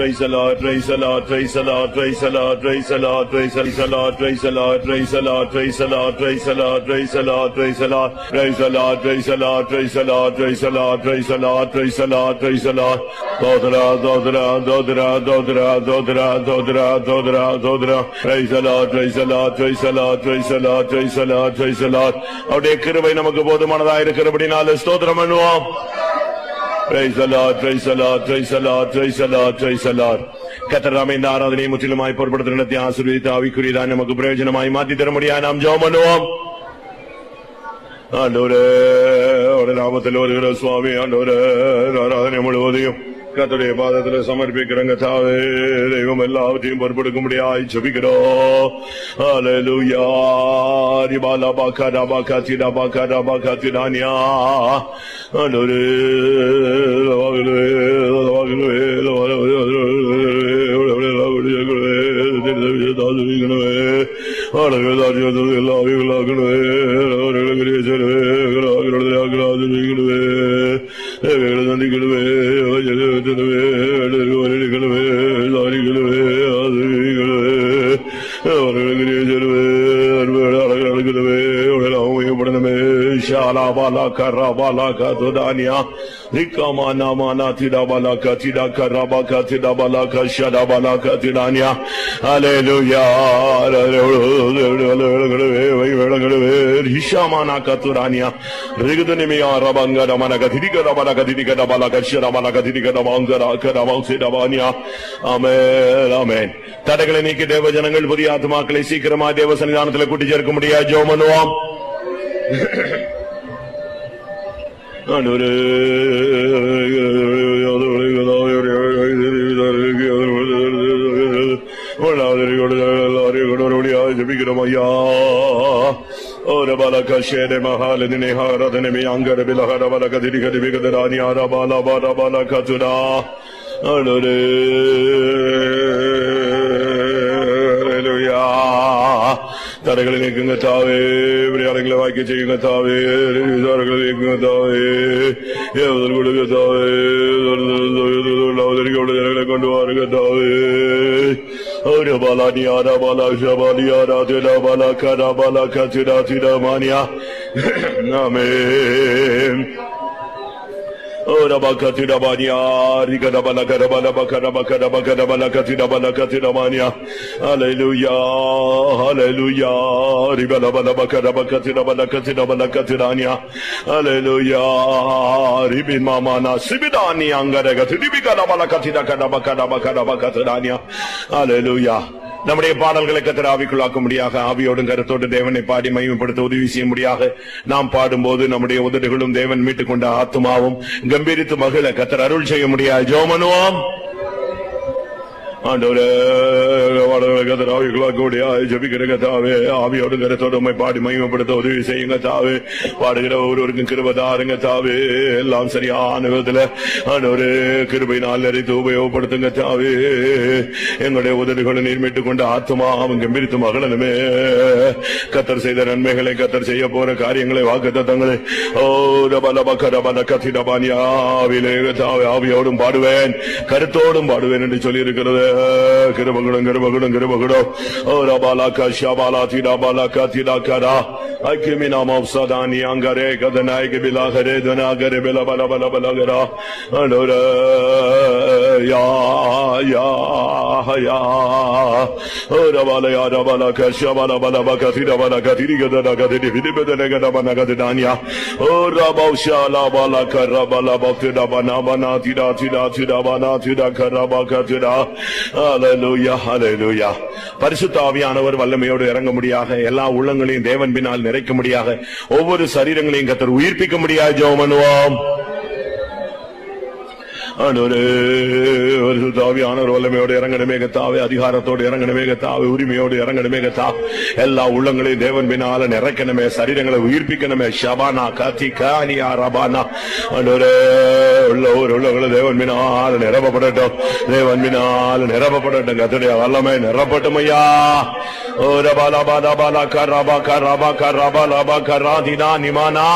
Praise the Lord, praise the Lord, praise the Lord, praise the Lord, praise the Lord, praise the Lord, praise the Lord, praise the Lord, praise the Lord, praise the Lord, praise the Lord, praise the Lord, praise the Lord, praise the Lord, praise the Lord, praise the Lord, praise the Lord, praise the Lord, praise the Lord. Dodra, dodra, dodra, dodra, dodra, dodra, dodra, dodra. Praise the Lord, praise the Lord, praise the Lord, praise the Lord, praise the Lord, praise the Lord. அவருடைய கிருபை நமக்கு போதுமானதாக இருக்கிறபடினால ஸ்தோத்திரம் பண்ணுவோம். Praise the Lord, praise the Lord, praise the Lord, praise the Lord, praise the Lord. கர்த்தர் இந்த ஆராதனையை முற்றிலுமாய் பொறுப்படுத்தி நடத்தி ஆசீர்வதித்து ஆவிக்குரியதாய் நமக்கு பிரயோஜனமாய் மாற்றி தர முடியாது நாம் ஜெபம் பண்ணுவோம். ஆண்டவரே, உம்முடைய நாமத்தில் வருகிற சுவாமி, ஆண்டவரே, ஆராதனை முழுவதையும் கர்த்தருடைய பாதத்தில் சமர்ப்பிக்கிறங்க தாவே. தெய்வம் எல்லாவற்றையும் பொறுப்பெடுக்கும்படியாய் ஜெபிக்கிறோம். ஹல்லேலூயா. ரிபாலா பாகா பாகா திடா பாகா பாகா திடானியா. ஆண்டவரே, தடைகளை நீக்கி தேவ ஜனங்கள் புதிய ஆத்மாக்களை சீக்கிரமா தேவ சன்னிதானத்தில் கூட்டி சேர்க்க முடியாது. ஜெபம் பண்ணுவோம். ஜபிக்கிறோம் ஐயா. ஒரு பலக ஷேர மகாலினி ஹாரதனமி அங்கர பிலஹர பலக திரிகதி விகதரானி ஆரபால பாரபால கதுரா. ஹல்லேலூயா. தடைகளை நீக்குங்க தாவே. விளையாடுகளை வாக்கி செய்யுங்க தாவே. நீக்குங்க தாவே. ஏவதல் கொடுங்க தாவே. ஜனங்களை கொண்டு வாருங்க தாவே. ஒரு பாலானி ஆரா பாலா ஷபாலி ஆரா திடா பாலா கரா பாலா கதிரா திடா மானியா. ஆமென். Ora bakatira bania, rigada balakara balakara bakara bakara balakatira balakatira mania. Hallelujah, hallelujah. Ribala balakara bakatira balakatira balakatira. Hallelujah. Ribin mama na sibidani angara gatiri bigala balakatira kada bakara bakara bakatira. Hallelujah. நம்முடைய பாடல்களை கர்த்தர் ஆவிக்குள்ளாக்கும்படியாக ஆவியோடும் கருத்தோடு தேவனை பாடி மகிமைப்படுத்த உதவி செய்யும்படியாக நாம் பாடும்போது நம்முடைய உதடுகளும் தேவன் மீட்டுக் கொண்ட ஆத்துமாவும் கம்பீரித்து மகிழ கர்த்தர் அருள் செய்ய முடியாது. ஜெபம் பண்ணுவோம். ஆண்டவரே, கர்த்தர் ஆவிக்குள்ளாக்கும்படியா ஜெபிக்கிறங்க தாவே. ஆவியோடு கருத்தோடு உம்மை பாடி மகிமைப்படுத்த உதவி செய்யுங்க தாவே. பாடுகிற ஒருவருக்கும் கிருபை தாருங்க தாவே. எல்லாம் சரியான விதத்துல ஆண்டவரே கிருபையினால் நிறைத்து உபயோகப்படுத்துங்க தாவே. எங்களுடைய உதடுகளை நீர் மீட்டுக் கொண்ட ஆத்துமாவும் கம்பீரித்து மகளனுமே. கர்த்தர் செய்த நன்மைகளை, கர்த்தர் செய்ய போற காரியங்களை, வாக்குத்தத்தங்களை ஆவியோடும் பாடுவேன், கருத்தோடும் பாடுவேன் என்று சொல்லி இருக்கிறது. கிருபகுடம் கிருபகுடம் கிருபகுடம். ஓ ரபாலா கஷாபாலா திடாபாலா கதிடா கரா ஐக்கியமினாம் சதானி அங்கரே கதநாயக பிலாகரே தனாகரே பில பல பல பலகரா. அனுர யா யா யா. ஓ ரபாலா ரபாலா கஷாபாலா பல பகதிடா பல கதிரி கதனா கதிரி விதிபதன கதபன கதிடானியா. ஓ ரபாஷாலா பல கரபல பக்திடா பனா பனா திடா திடா திடா பனா திடா கரபா கதிடா. ஹல்லேலூயா, ஹல்லேலூயா. பரிசுத்த ஆவியானவர் வல்லமையோடு இறங்க முடியாக, எல்லா உள்ளங்களையும் தேவன் பின்னால் நிறைக்க முடியாக, ஒவ்வொரு சரீரங்களையும் கர்த்தர் உயிர்ப்பிக்க முடியாது. ஜெபம் பண்ணுவோம். ஆண்டவரே பரிசுத்தாவியானவர் வல்லமையோடு இறங்கணுமே கர்த்தாவே, அதிகாரத்தோடு இறங்கணுமே கர்த்தாவே, உரிமையோடு இறங்கணுமே கர்த்தாவே, எல்லா உள்ளங்களையும் தேவன் பின்னால நிறைக்கணுமே, சரீரங்களை உயிர்ப்பிக்கணுமே. ஷபானா காத்திகானியா ரபானா ஆண்டவரே உள்ளங்களை தேவன் பின்னால நிரப்பப்படட்டும், தேவன் பின்னால நிரப்பப்படட்டும். கர்த்தருடைய வல்லமை நிரப்பட்டும் ஐயா. ஓ ரபாலா பாலா பாலா கரபா கரபா கரபா லபா கராதினா நிமானா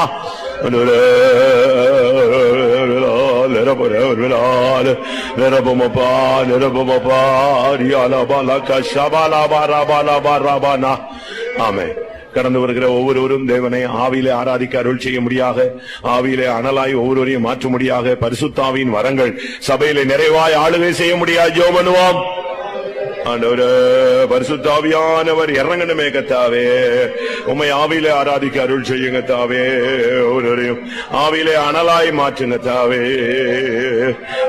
கடந்து வருகிற ஒவ்வொருவரும் தேவனை ஆவியிலே ஆராதிக்க அருள் செய்ய முடியாக, ஆவியிலே அனலாய் ஒவ்வொருவரையும் மாற்ற முடியாக, பரிசுத்தாவின் வரங்கள் சபையிலே நிறைவாய் ஆளுகை செய்ய முடியாது. ஜெபம் பண்ணுவோம். ஆண்டவரே பரிசுத்தாவியானவர் இறங்கணுமே கர்த்தாவே, உம்மை ஆவியிலே ஆராதிக்க அருள் செய்யுங்க தாவே, ஒவ்வொருவரையும் ஆவியிலே அனலாய் மாற்றுங்க தாவே.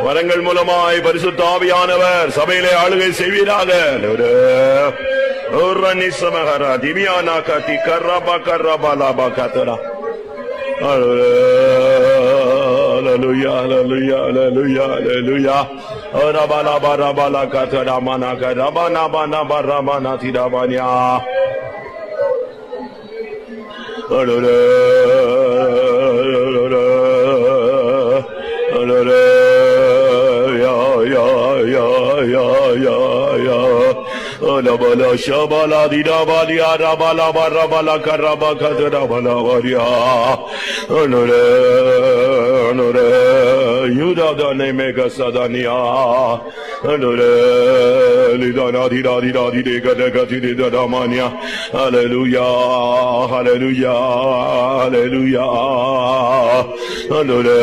வரங்கள் மூலமாய் பரிசுத்தாவியானவர் சபையிலே ஆளுகை செய்வீராக. திவ்யானா காத்தி கர்ரபா கர்ரபா lava காத்தரா. Hallelujah, hallelujah, hallelujah, hallelujah. Rabala barabala katara mana karabana bana baramana tidabanya. Bala shabala dida balia rabala barabala karaba katara bala varia. Anure yuda dane mega sadania. Anure lidana dida dida dide gada gati dida damania. Hallelujah, hallelujah, hallelujah. Anure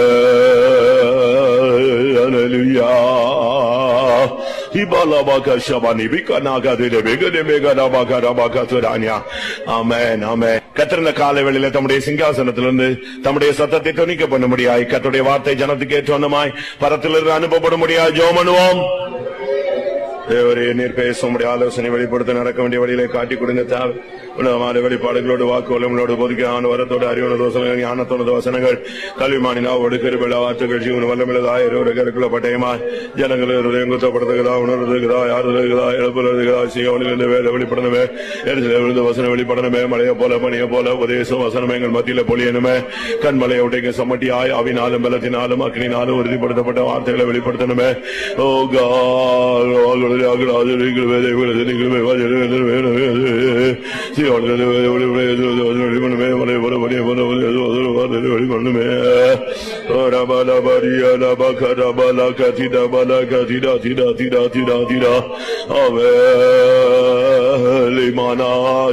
hallelujah. கர்த்தர் காலை வேளையிலே தம்முடைய சிங்காசனத்திலிருந்து தம்முடைய சத்தத்தை தொனிக்க பண்ண முடியாது. கர்த்தருடைய வார்த்தை ஜனத்துக்கு ஏற்றமாய் பரத்திலிருந்து அனுப்பப்பட முடியாது. ஜெபம் பண்ணுவோம். தேவரே நீர் பேச முடிய ஆலோசனை வெளிப்படுத்த நடக்க வேண்டிய வழியிலே காட்டி கொடுங்க தேவை. வெளிப்பாடுகளோடு வாக்குகளோடு பொதுக்கான வரத்தோடு அறிவுணர்வு வசனங்கள் ஞானத்தோடு வசனங்கள் கல்விமானினாவோடு கருவிழா வார்த்தைகள் ஜீவன் வல்லமிழதாயிருக்குள்ள பட்டயமா ஜனங்கள் குத்தப்படுத்துகிறா உணர்வுகிறா யாருகிறா எழுப்புகிறா சியோனிலிருந்து வேலை வெளிப்படணுமே, விழுந்த வசனம் வெளிப்படணுமே, மழையை போல பணியை போல உபதேசம் வசனம் எங்கள் மத்தியில பொழியணுமே. கண்மலையை உடைக்க சமட்டியாய் அவினாலும் பலத்தினாலும் அக்னினாலும் உறுதிப்படுத்தப்பட்ட வார்த்தைகளை வெளிப்படுத்தணுமே. ஓ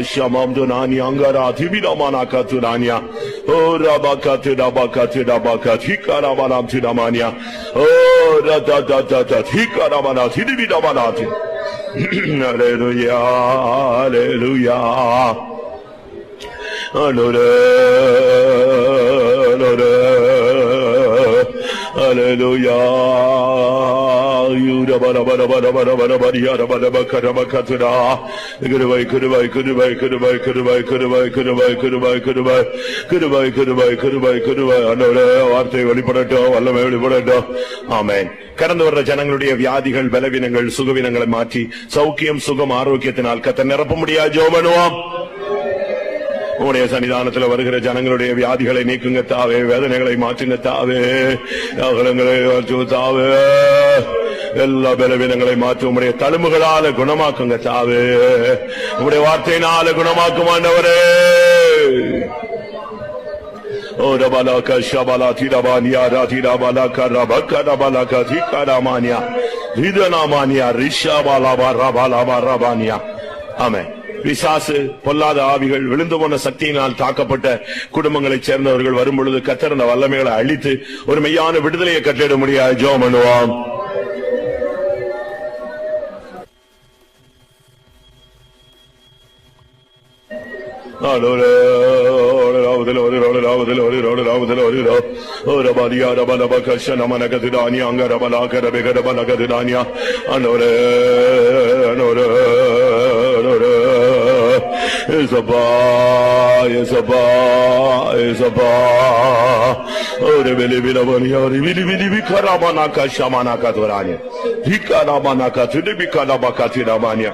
Shamam Dunani Angara Tibidamana Katurania. Oh Rabakati Rabakati Rabakati Hikarabanam Tidamania. Oh Rata Hikarabana Tidibidamanati. Hallelujah, hallelujah. Hallelujah. வார்த்தை வெளிப்படட்டும், வல்லமை வெளிப்படட்டும். ஆமென். கடந்து வர்ற ஜனங்களுடைய வியாதிகள் பலவீனங்கள் சுகவீனங்களை மாற்றி சௌக்கியம் சுகம் ஆரோக்கியத்தினால் கர்த்தர் நிரப்ப முடியாது. ஜெபம் பண்ணுவோம். உடைய சன்னிதானத்தில் வருகிற ஜனங்களுடைய வியாதிகளை நீக்குங்க தாவே, வேதனைகளை மாற்றுங்க தாவே, தாவே, எல்லா பலவீனங்களை மாற்றி உடைய தழும்புகளால குணமாக்குங்க தாவே, உடைய வார்த்தையினால குணமாக்கும் ஆண்டவரே. Oh rabalaka shabala tirabania ratirabalaka rabaka rabalaka tikaramania ridanamania rishabala barabala barabania. ஆமென். பிசாசு பொல்லாத ஆவிகள் விழுந்து போன சக்தியினால் தாக்கப்பட்ட குடும்பங்களைச் சேர்ந்தவர்கள் வரும் பொழுது கர்த்தர் அந்த வல்லமைகளை அழித்து ஒரு மெய்யான விடுதலையை கட்டளிட முடியாது. ஜெபம் பண்ணுவோம். ஏசப்பா ஏசப்பா ஏசப்பா ஒரு வெளிவிலவனியா விலி கராமனாக்கா ஷமானாக்கா துரானியா விகாராமனாக்கா துடிபிகாராபாக்கா திராமானியா.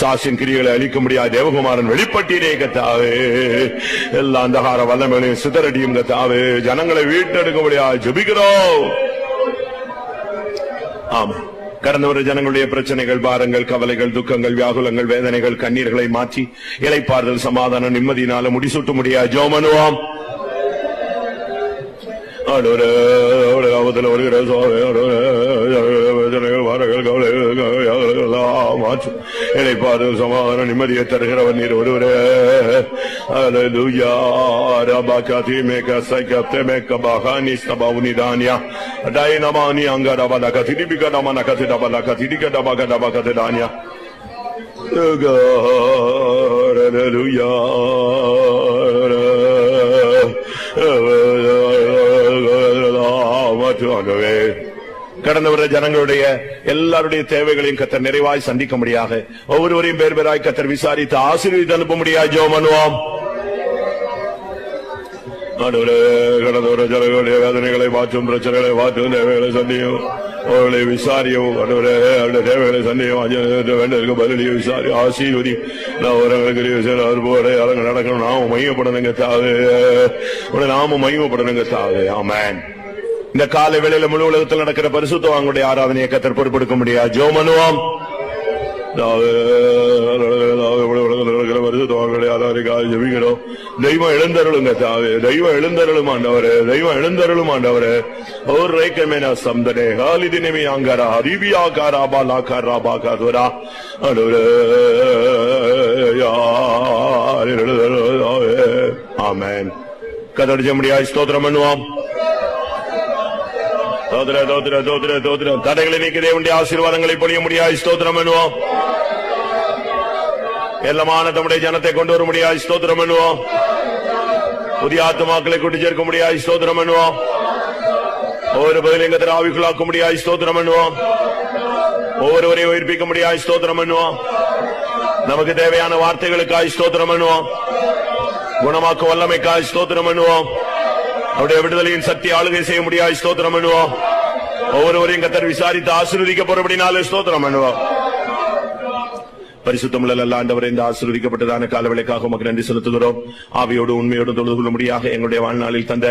சாசின் கிரிகளை அழிக்க முடியாது தேவகுமாரன் வெளிப்பட்டீரே கத்தாவே. எல்லா அந்தகார வல்லமைகளையும் சிதறடியும் கத்தாவே. ஜனங்களை வீட்டெடுக்க முடியாது ஜெபிக்கிறோம். ஆமா, கடந்த ஒரு ஜனங்களுடைய பிரச்சனைகள், பாரங்கள், கவலைகள், துக்கங்கள், வியாகுலங்கள், வேதனைகள், கண்ணீர்களை மாற்றி இளைப்பாறுதல், சமாதானம், நிம்மதியினால முடிசூட்ட முடியாது ஜெபம் பண்ணுவோம். இளைப்பாறுதல், சமாதானம், நிம்மதியை தருகிறவர் நீர் ஒருவரே. கடந்த வர ஜனங்களுடைய எல்லாருடைய தேவைகளையும் கத்தர் நிறைவாய் சந்திக்க முடியாது. ஒவ்வொருவரையும் பேர் பேராய் கத்தர் விசாரித்து ஆசீர்வதித்து அனுப்ப முடியாது ஜெபம் பண்ணுவோம். கடந்த ஜனங்களுடைய வேதனைகளை மாற்றும், பிரச்சனைகளை மாற்றும், தேவைகளை சந்தியும், அவர்களை விசாரியும், அவருடைய தேவைகளை சந்தியும், வேண்டதுக்கு பதிலையும் விசாரி ஆசீர்வதி. நடக்கணும், நாம மையப்படணுங்க தாவே, நாம மையப்படணுங்க தாவே. ஆமென். இந்த காலை வேளையில முழு உலகத்தில் நடக்கிற பரிசுத்தவான்களுடைய ஆராதனையை கத்தர் பொறுப்பெடுக்க முடியாது ஜெபம் பண்ணுவோம். ஜெபிக்கிறோம். தெய்வம் எழுந்தருளுங்க தாவே, தெய்வம் எழுந்தருளும் ஆண்டவரே, தெய்வம் எழுந்தருளும் ஆண்டவரே. ஒரு ரைக்கமேனா சம்தனே ஹாலிதினமே ஆங்காரா ஹரிபியாகாரா பாலாகாரா பாகாதுரா அடோரே. ஆமென். கதடிச்ச முடியாது ஸ்தோத்திரம் பண்ணுவோம். தடைகளை நீக்க தேவனுடைய ஆசீர்வாதங்களை பொழிய முடியாது ஸ்தோத்திரம் பண்ணுவோம். எல்லாமான தம்முடைய ஜனத்தை கொண்டு வர முடியாது ஸ்தோத்திரம் பண்ணுவோம். புதிய ஆத்துமாக்களை கூட்டி சேர்க்க முடியாது ஸ்தோத்திரம் பண்ணுவோம். ஒவ்வொரு பதிலையும் ஆவிக்குள்ளாக்க முடியாது ஸ்தோத்திரம் பண்ணுவோம். ஒவ்வொருவரையும் உயிர்ப்பிக்க முடியாது ஸ்தோத்திரம் பண்ணுவோம். நமக்கு தேவையான வார்த்தைகளுக்காக ஸ்தோத்திரம் பண்ணுவோம். குணமாக்க வல்லமைக்காக ஸ்தோத்திரம் பண்ணுவோம். அவருடைய விடுதலையின் சக்தி ஆளுகை செய்ய முடியாது ஸ்தோத்திரம் பண்ணுவோம். ஒவ்வொருவரையும் கத்தர் விசாரித்து ஆசீர்வதிக்க போறபடினாலே ஸ்தோத்திரம் பண்ணுவோம். பரிசுத்தமுள்ள ஆண்டவரே, இந்த ஆசீர்வதிக்கப்பட்டதான காலவேளைக்காக உமக்கு நன்றி செலுத்துகிறோம். ஆவியோடு உண்மையோடு தொழுது கொள்ளும்படியாக எங்களுடைய வாழ்நாளில் தந்த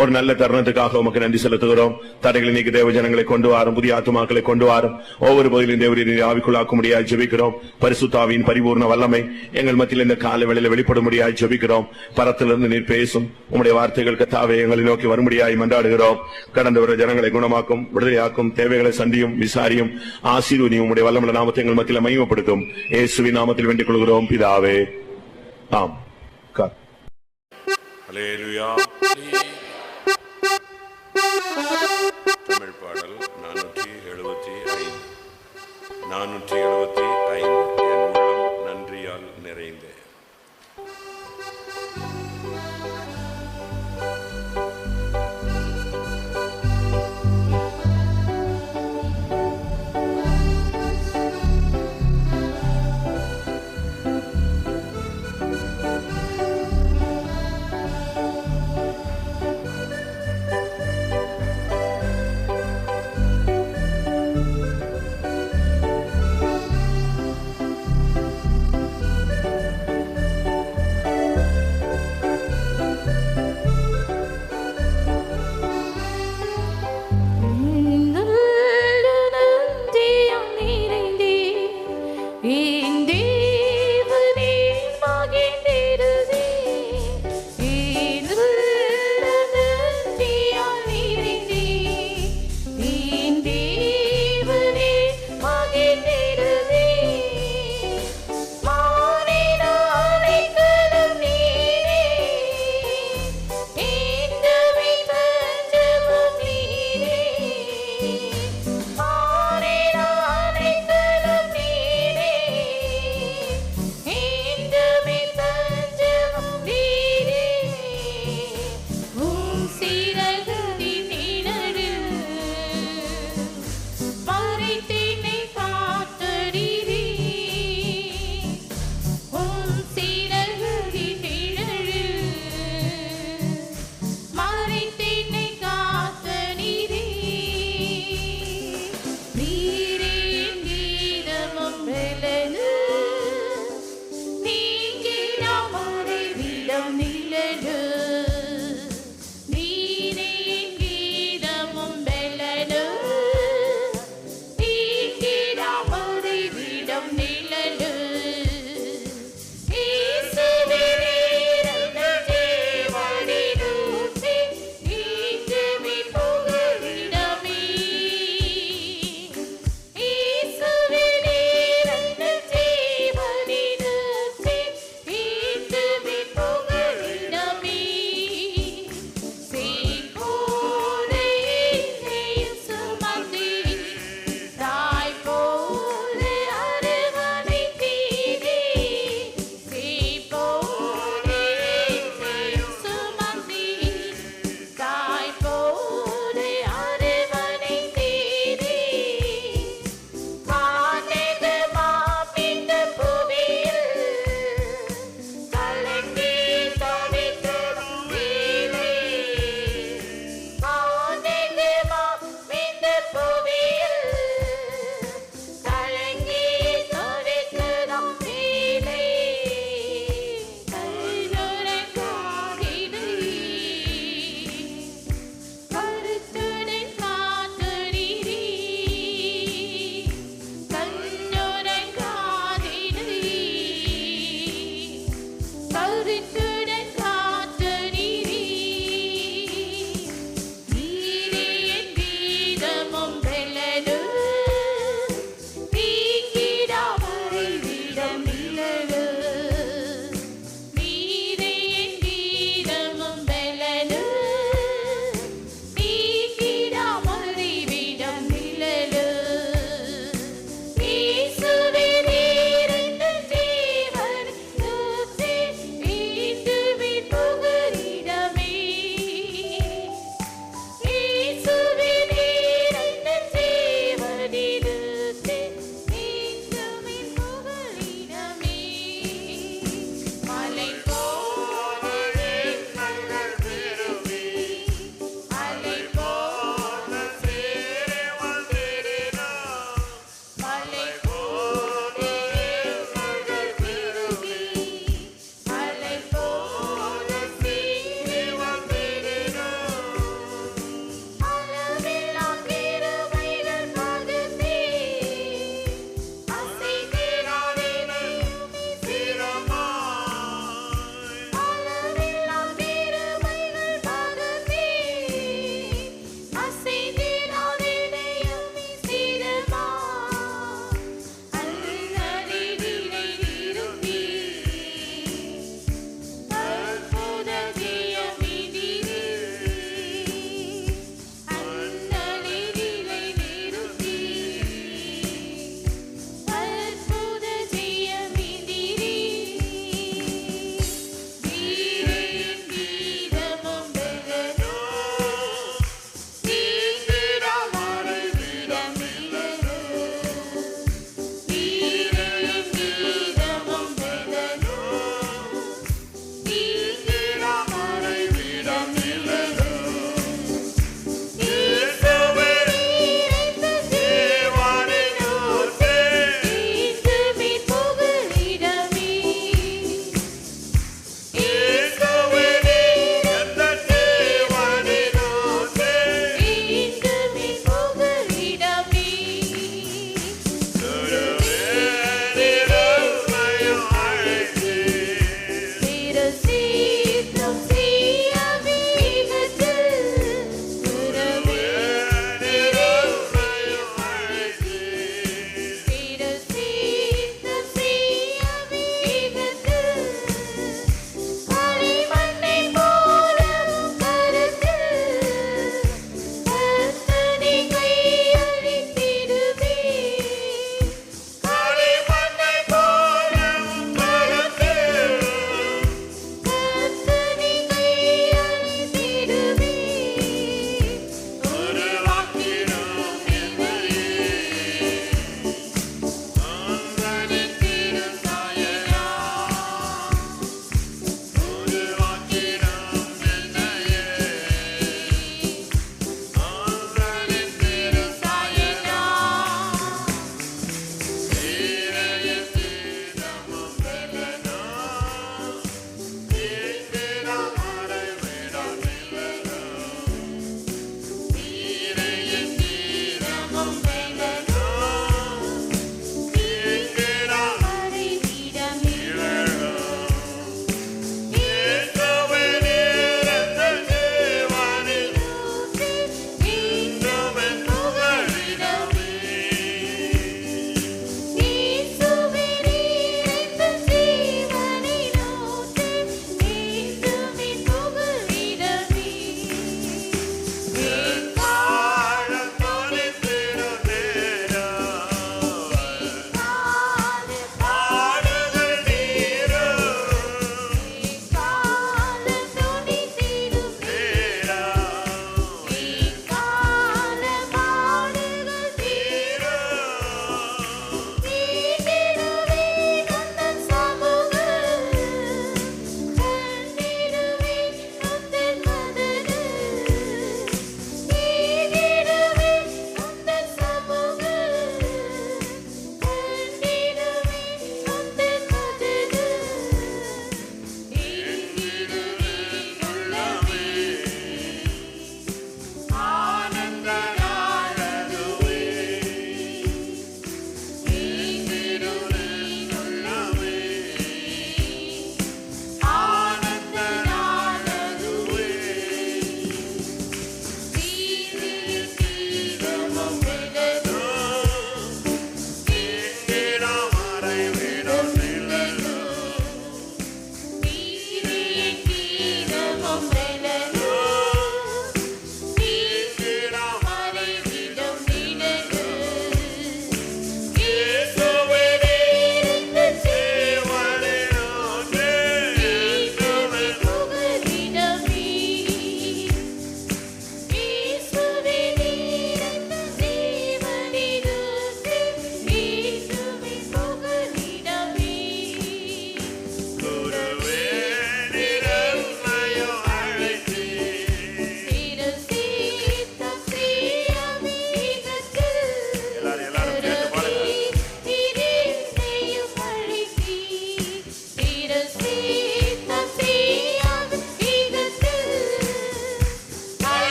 ஒரு நல்ல தருணத்துக்காக உமக்கு நன்றி செலுத்துகிறோம். தடைகளை நீக்கி தேவ ஜனங்களை கொண்டு வாரும், புதிய ஆத்துமாக்களை கொண்டு வாரும். ஒவ்வொரு பகுதியிலும் தேவரை ஆவிக்குள்ளாக்க முடியாது ஜெபிக்கிறோம். பரிசுத்தாவின் பரிபூர்ண வல்லமை எங்கள் மத்தியில் இந்த காலவேளையில் வெளிப்பட முடியாது ஜெபிக்கிறோம். பரத்திலிருந்து நீர் பேசும் உம்முடைய வார்த்தைகள் கத்தாவே எங்களை நோக்கி வரும்படியாய் மன்றாடுகிறோம். கடந்த வர ஜனங்களை குணமாக்கும், விடுதலையாக்கும், தேவைகளை சந்தியும், விசாரியும், ஆசீர்வதியும் உம்முடைய வல்லமுள்ள நாமத்தை எங்கள் மத்தியில் மகிமைப்படுத்தும். இயேசுவின் நாமத்தில் வேண்டிக் கொள்கிறோம் பிதாவே. ஆம். அல்லேலூயா. தமிழ் பாடல் 475. என் உள்ளம் நன்றியால் நிறைந்தே.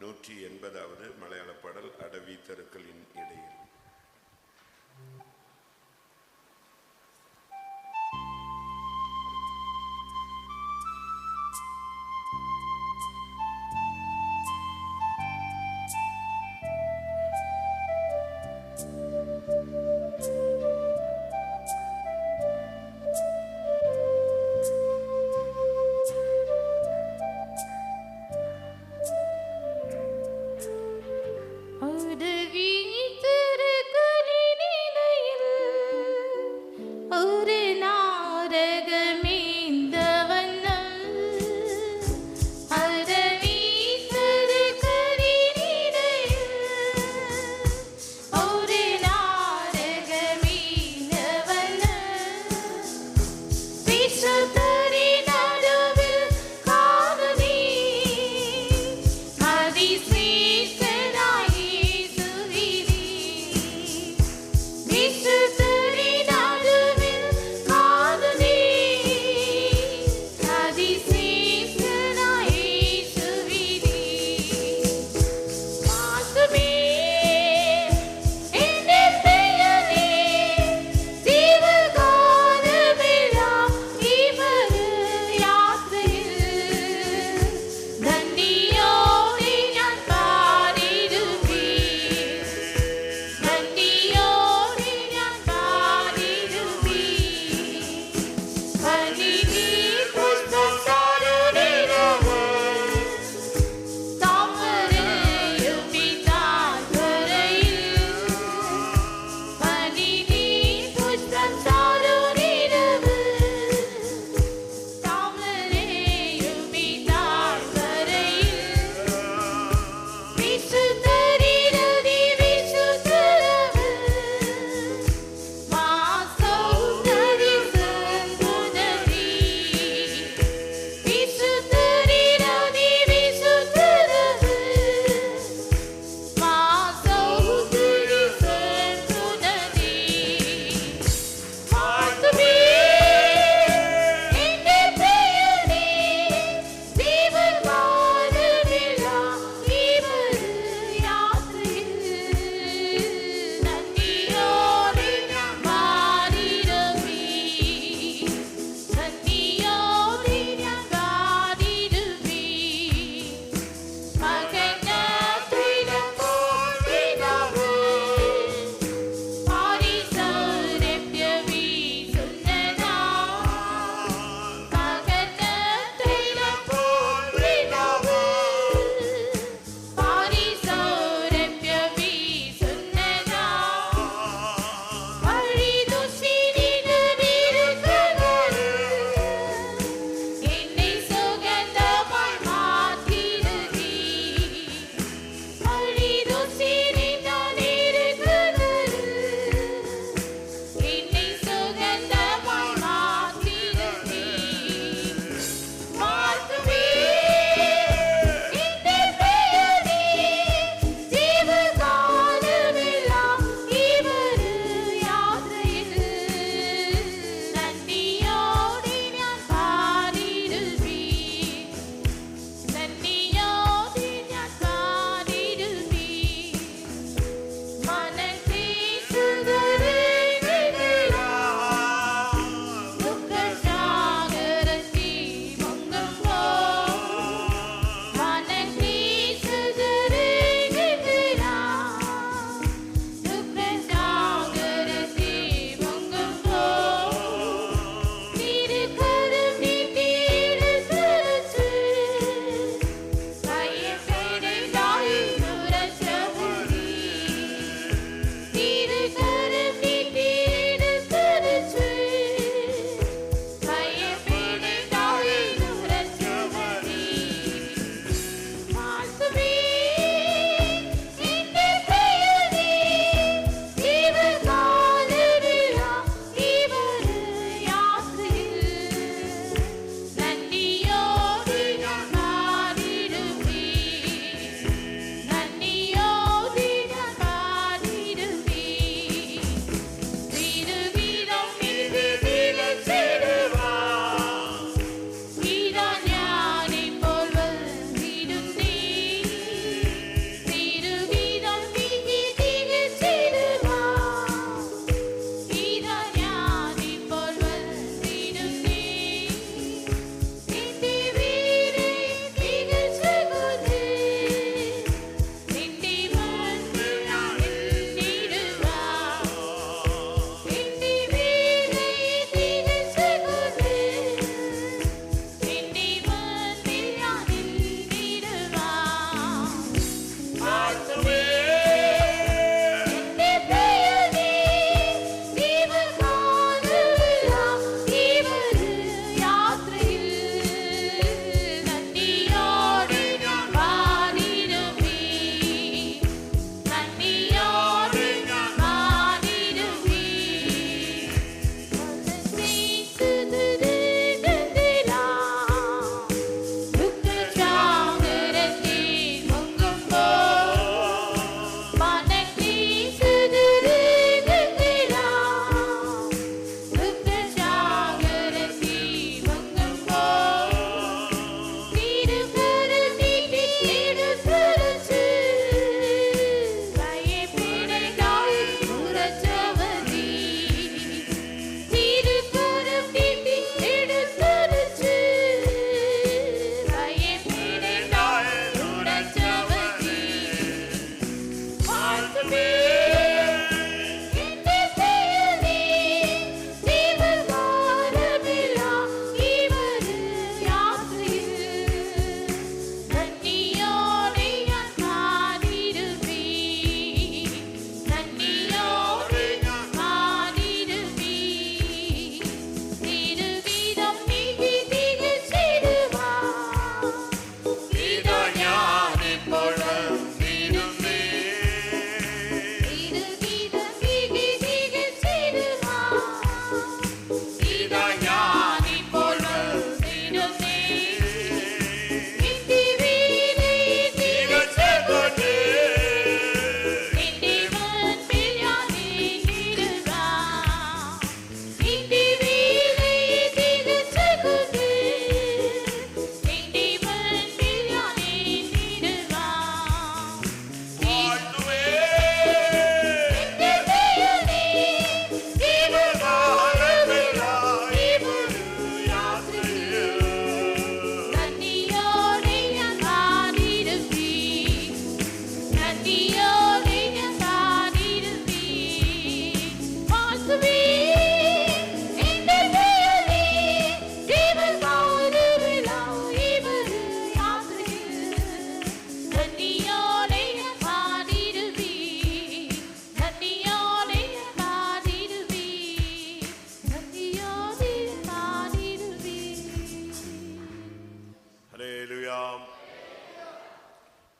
180வது மலையாள பாடல் அடவி தெருக்களின் இடையில். அடவி தெரு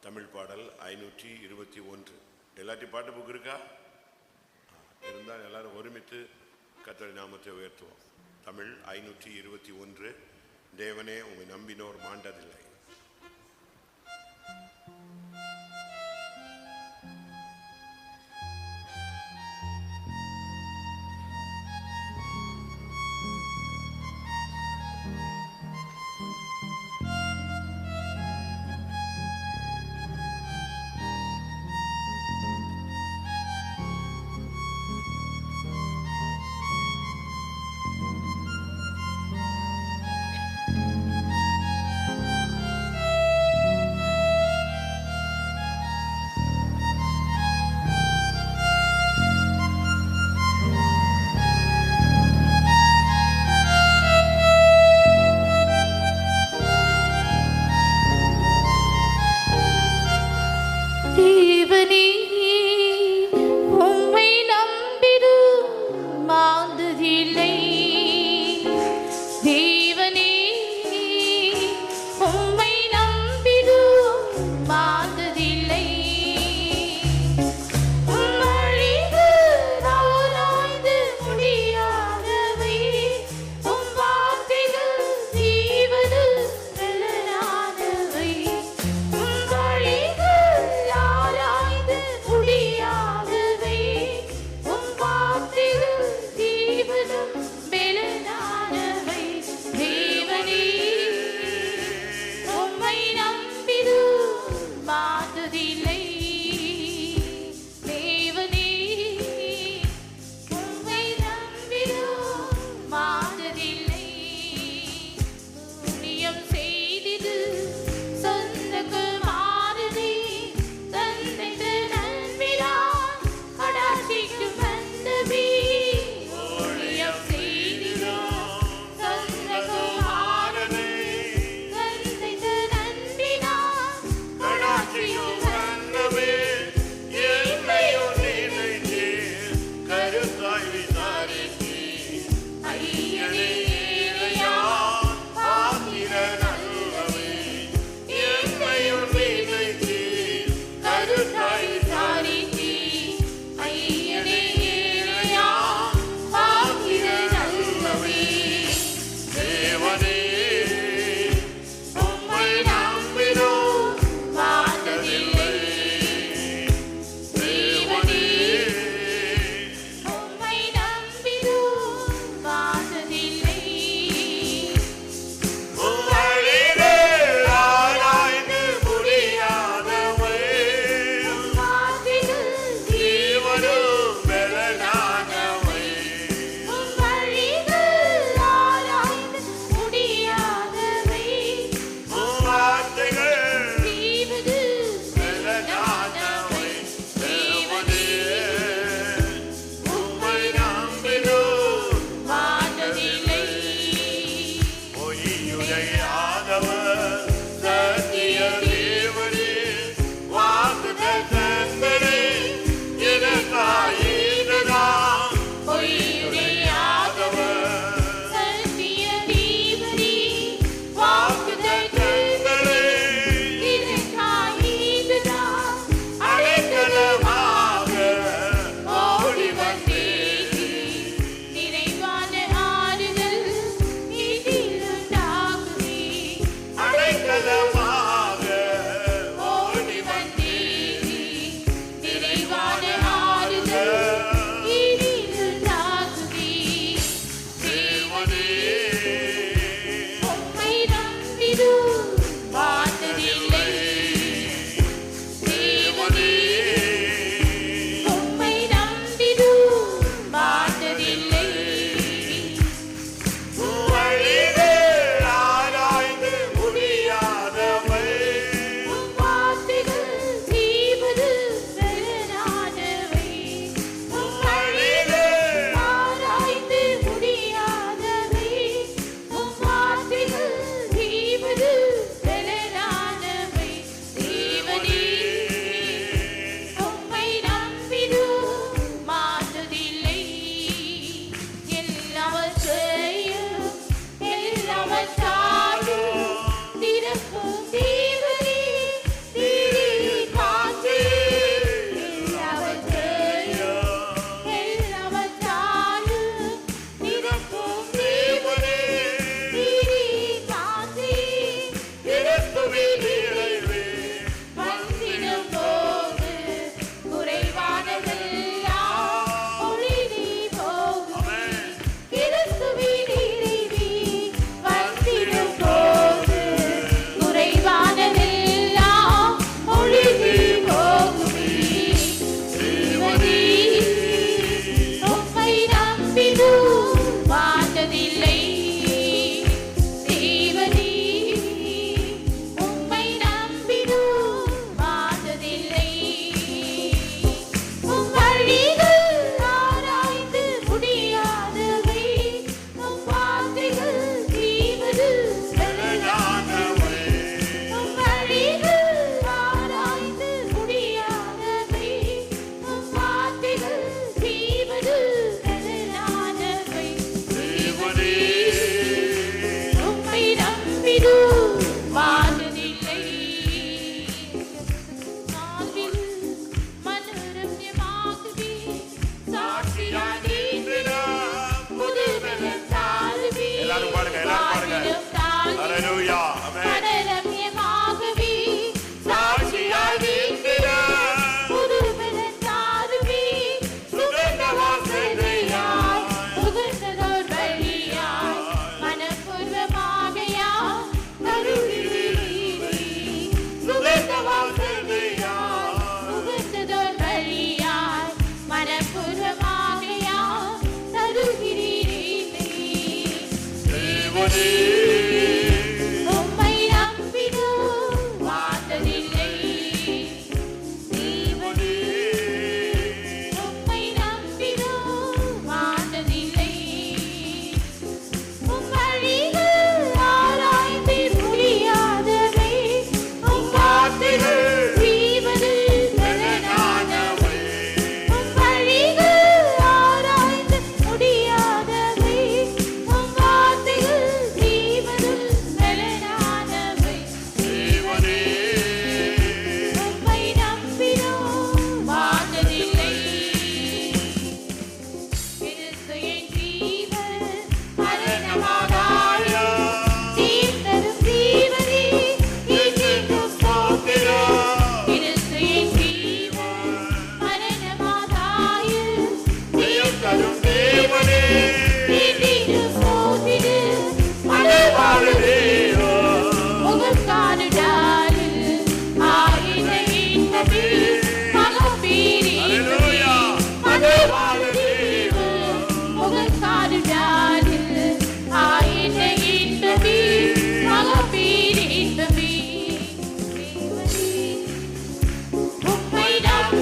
தமிழ் பாடல் 521. எல்லாத்தையும் பாட்டு புக் இருக்கா? இருந்தால் எல்லாரும் ஒருமித்து கர்த்தருடைய நாமத்தை உயர்த்துவோம். தமிழ் 521. தேவனே உம்மை நம்பினோர் மாண்டதில்லை.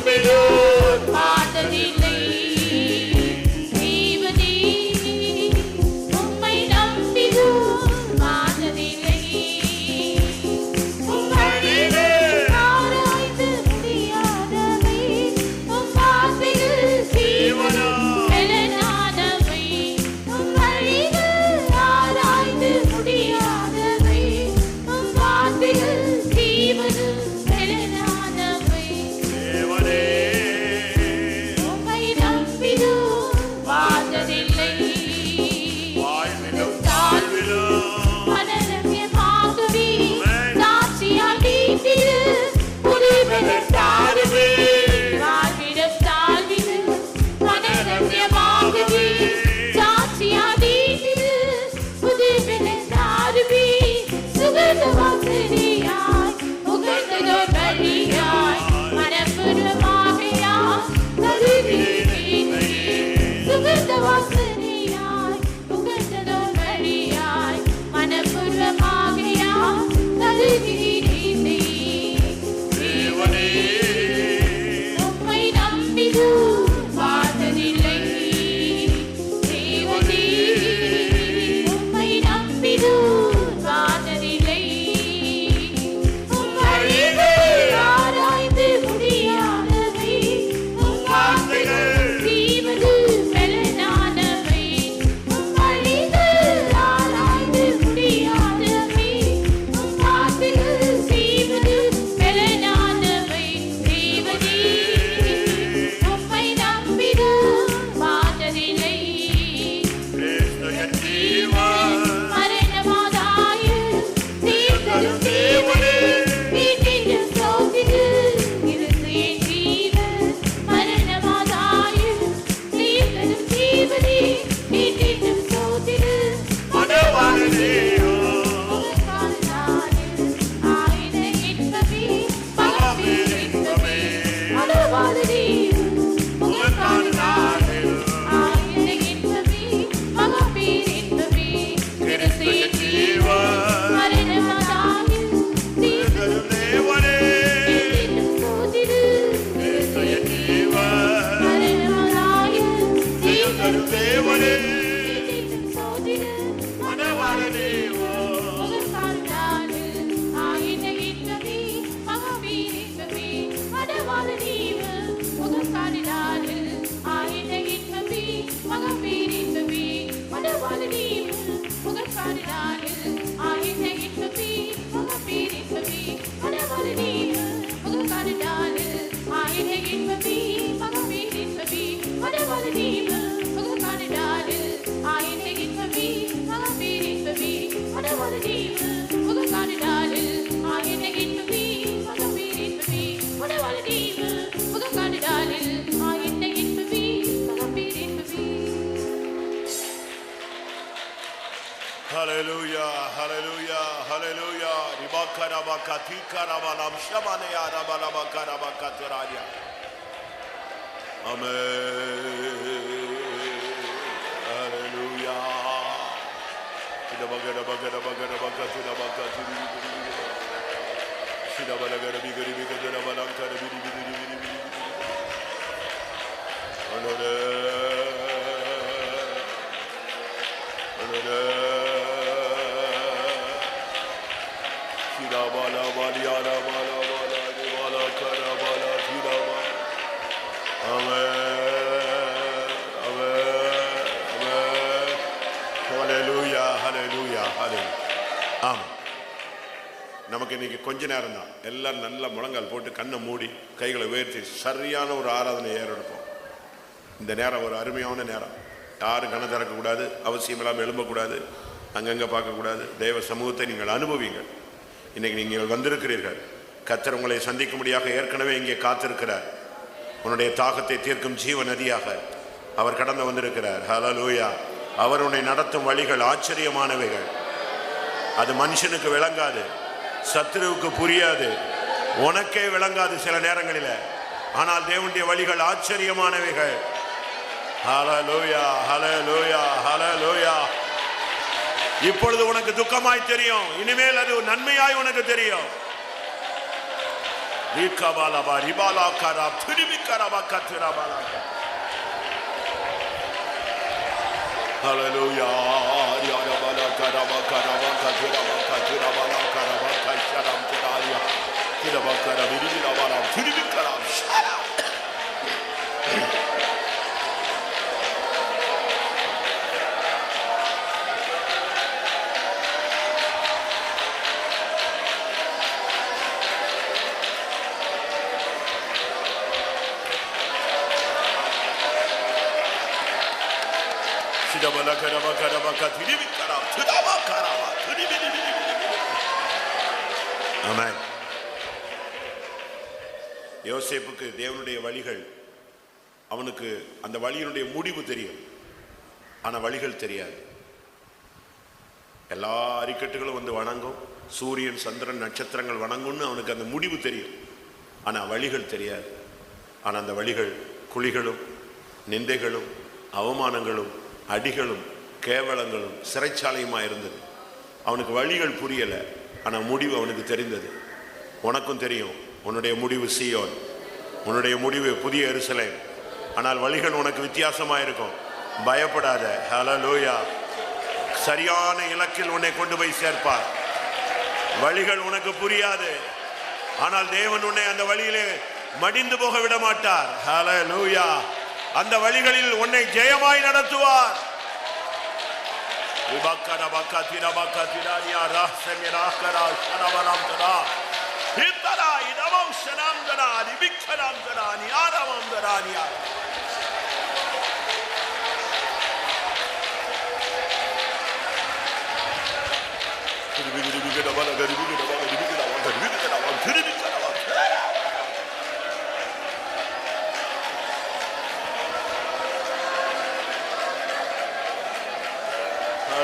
நம்பினோர் பார்த்ததில்லை. தேவனே உம்மை நம்பினோர் பார்த்ததில்லை. உம் வழிகள் ஆராய்ந்து முடியாதவை. உம் வார்த்தைகள் ஜீவனும் பலனானவை. உம் வழிகள் ஆராய்ந்து முடியாதவை. உம் வார்த்தைகள் ஜீவனும் பலனானவை. தேவனே உம்மை நம்பினோர் பார்த்ததில்லை. வாழ்விலும் தாழ்விலும் மனரம்யமாகவே சாட்சியாய் நீத்திடு. புதுபெரும் தாருவே வாழ்விடம் தாழ்விடு. மனரம்யமாகவே சாட்சியாய் நீத்திடு. புதுபெரும் தாருவே சுகந்த வாசனையாய் உகந்ததோர் வழியாய் மனப்பூர்வமாகையாய் தருகிறேனே. சுகந்த வாசனையாய் உகந்ததோர் வழியாய் மனப்பூர்வமாகையாய் தருகிறேனே. தேவனே உம்மை நம்பினோர் பார்த்ததில்லை. தேவனே உம்மை நம்பினோர் பார்த்ததில்லை. உம் வழிகள் ஆராய்ந்து முடியாதவை. உம் வார்த்தைகள் ஜீவனும் பலனானவை. உம் வழிகள் ஆராய்ந்து முடியாதவை. உம் வார்த்தைகள் ஜீவனும் பலனானவை. தேவனே உம்மை நம்பினோர் பார்த்ததில்லை. கிறிஸ்துய ஜீவன் மரணமாதாய தீர்த்தரும் தேவனே வீட்டின் சோதிடு. கிறிஸ்துவின் ஜீவன் மரணமாதாய தீர்த்தரும் தேவனே வீட்டின் சோதிடு. மனவாளனேயோ ஆயின இன்பமே மகப்பேறு இன்பமே. மனவாளனே உமக்கான நாளில் ஆயின இன்பமே மகப்பேறு இன்பமே. கிறிஸ்துய ஜீவன் மரணமாதாய தரும் தேவனே தீர்த்தரும் சோதிடு. கிறிஸ்துய ஜீவன் மரணமாதாய தரும் தேவனே தீர்த்தரும் சோதிடு. மனவாளனேயோ Hallelujah, hallelujah, hallelujah. Ribakarabaka tikarabalam shamanaya rabalabaka tiradia. Amen. Hallelujah. Sidabagada tidabaka sidabagada bigada balanka நமக்கு இன்னைக்கு கொஞ்ச நேரம் தான். எல்லாரும் நல்ல முழங்கால் போட்டு கண்ணை மூடி கைகளை உயர்த்தி சரியான ஒரு ஆராதனை ஏறெடுப்போம். இந்த நேரம் ஒரு அருமையான நேரம். யாரும் கண்ணை திறக்கக்கூடாது, அவசியம் இல்லாமல் எழும்பக்கூடாது, அங்கங்கே பார்க்கக்கூடாது. தெய்வ சமூகத்தை நீங்கள் அனுபவிங்கள். இன்னைக்கு நீங்கள் வந்திருக்கிறீர்கள். கர்த்தர் உங்களை சந்திக்கும்படியாக ஏற்கனவே இங்கே காத்திருக்கிறார். உன்னுடைய தாகத்தை தீர்க்கும் ஜீவ நதியாக அவர் கடந்து வந்திருக்கிறார். ஹல்லேலூயா. அவர் உன்னை நடத்தும் வழிகள் ஆச்சரியமானவைகள். அது மனுஷனுக்கு விளங்காது, சத்துருவுக்கு புரியாது, உனக்கே விளங்காது சில நேரங்களில். ஆனால் தேவனுடைய வழிகள் ஆச்சரியமானவைகள். ஹல்லேலூயா, ஹல்லேலூயா, ஹல்லேலூயா. இப்பொழுது உனக்கு துக்கமாய் தெரியும், இனிமேல் அது நன்மையாய் உனக்கு தெரியும். Rikabalaba, ribalakara, turibikarabakatirabala. Hallelujah. Amen. யோசேப்புக்கு தேவனுடைய வழிகள், அவனுக்கு அந்த வழியினுடைய முடிவு தெரியும், ஆனா வழிகள் தெரியாது. எல்லா அரிக்கட்டுகளும் வந்து வணங்கும், சூரியன் சந்திரன் நட்சத்திரங்கள் வணங்கும்னு அவனுக்கு அந்த முடிவு தெரியும், ஆனா வழிகள் தெரியாது. ஆனா அந்த வழிகள் குழிகளும் நிந்தைகளும் அவமானங்களும் அடிகளும் கேவலங்களும் சிறைச்சாலையுமா இருந்தது. அவனுக்கு வழிகள் புரியல, ஆனா முடிவு அவனுக்கு தெரிந்தது. உனக்கும் தெரியும், உன்னுடைய முடிவு சீயோன், உன்னுடைய முடிவு புதிய எருசலேம், ஆனால் வழிகள் உனக்கு வித்தியாசமா இருக்கும். பயப்படாத. ஹல்லேலூயா. சரியான இலக்கில் உன்னை கொண்டு போய் சேர்ப்பார். வழிகள் உனக்கு புரியாது, ஆனால் தேவன் உன்னை அந்த வழியிலே மடிந்து போக விட மாட்டார். ஹல்லேலூயா. அந்த வழிகளில் உன்னை ஜெயமாய் நடத்துவார்.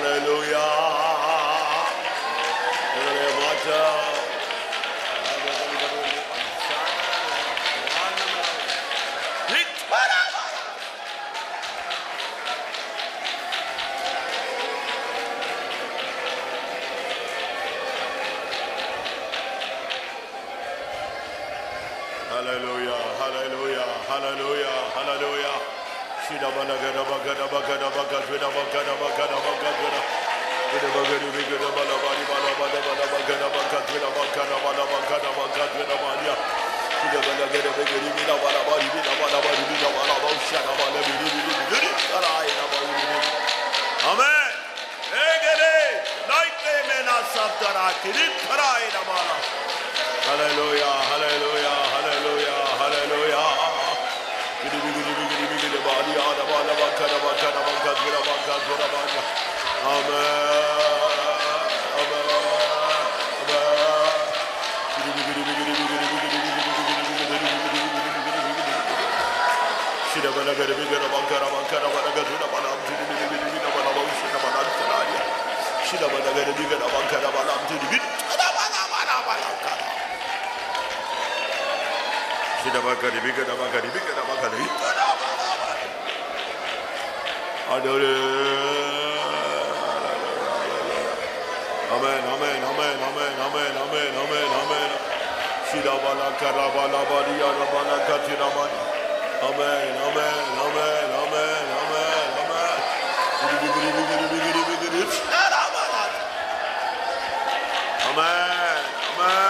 Hallelujah. Hallelujah, hallelujah, hallelujah, hallelujah. Shida bala gada bagada bagada bagada bagada bagada bagada bagada. Gada bagada bagada bala bari bala bala bala bagada bagada bagada bala bagada bagada bala. Shida bala gada bagada bala bala bari bala bari bala bala shada bala biri biri biri. Sarai na bari biri. Amen. Egere naite mena sabdara kirit sarai na bala. Hallelujah, hallelujah, hallelujah, hallelujah. Gidi gidi gidi gidi gidi bari ada bala bakara bakara bakara bakara bakara. Amen, amen, amen. Gidi gidi gidi gidi gidi gidi gidi gidi gidi gidi. Shida bala gadi bakara bakara bakara bakara bala gidi gidi gidi gidi bala bala shida bala saraya. Shida bala gadi bakara bakara bala gidi gidi. Shida bakari bigada bakari bigada bakari. Adore. Amen, amen, amen, amen, amen, amen, amen, amen. Shida bala kara bala bari ara bala katira bari. Amen, amen, amen, amen, amen, amen. Bigiri bigiri bigiri bigiri. Amen, amen.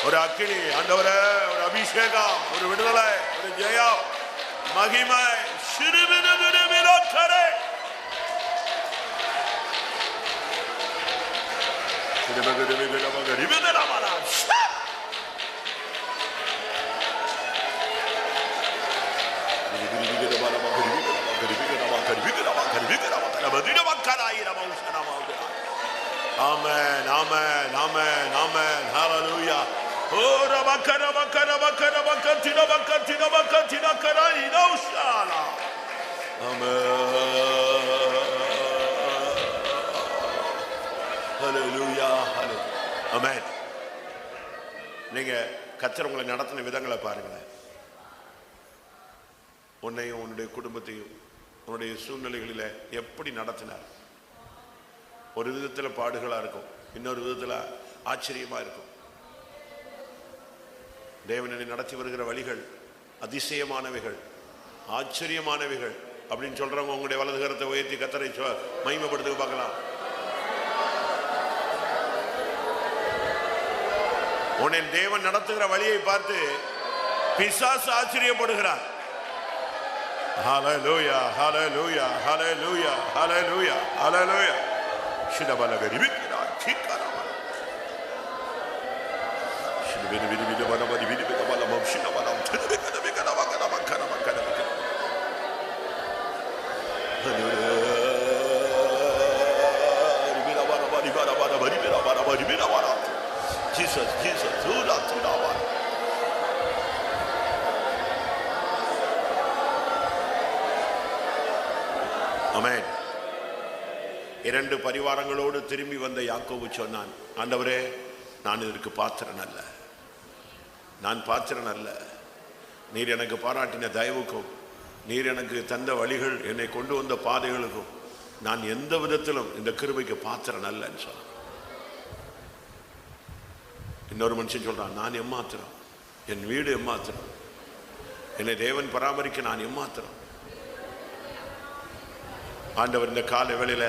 ஒரு அக்கினி ஆண்டவரே, ஒரு அபிஷேகம், ஒரு விடுதலை, ஒரு ஜெயம், மகிமை. Amen, amen, amen, amen, hallelujah. Oh, rabakara bakara bakara bakatina bakatina bakatina karai naushala. Amen. Hallelujah, hallelujah. Amen. நீங்க கர்த்தர் உங்களை நடத்தின விதங்களை பாருங்களேன். உன்னையும் உன்னுடைய குடும்பத்தையும் உன்னுடைய சூழ்நிலைகளில எப்படி நடத்தினார். ஒரு விதத்தில் பாடுகளா இருக்கும், இன்னொரு விதத்தில் ஆச்சரியமா இருக்கும். தேவனை நடத்தி வருகிற வழிகள் அதிசயமானவைகள், ஆச்சரியமானவைகள் அப்படின்னு சொல்றவங்க உங்களுடைய வலது கரத்தை உயர்த்தி கர்த்தரை மகிமைப்படுத்த பார்க்கலாம். உன்னை தேவன் நடத்துகிற வழியை பார்த்து பிசாசு ஆச்சரியப்படுகிறார். ஹல்லேலூயா, ஹல்லேலூயா, ஹல்லேலூயா, ஹல்லேலூயா, ஹல்லேலூயா. ஷிடபலகரி விக்கிரா சிக்கரமா ஷிடபிரி பிரி பிரி பலபரி பிரி பிரி பலமம் ஷிடபலம் திரிபிகத பிகத வகத மக்கன மக்கன Jesus, Jesus, Zuda, Zuda, ஆமென். 2 பரிவாரங்களோடு திரும்பி வந்த யாக்கோபு சொன்னான், ஆண்டவரே, நான் இதற்கு பாத்திரன் அல்ல, நான் பாத்திரன் அல்ல. நீர் எனக்கு பாராட்டின தயவுக்கும் நீர் எனக்கு தந்த வழிகள், என்னை கொண்டு வந்த பாதைகளுக்கும் நான் எந்த விதத்திலும் இந்த கிருபைக்கு பாத்திரன் அல்லன்னு சொன்னான். இன்னொரு மனுஷன் சொல்றான், நான் எம்மாத்திரம், என் வீடு எம்மாத்திரம், என்னை தேவன் பராமரிக்க நான் எம்மாத்திரம். ஆண்டவர் இந்த கால வேளையில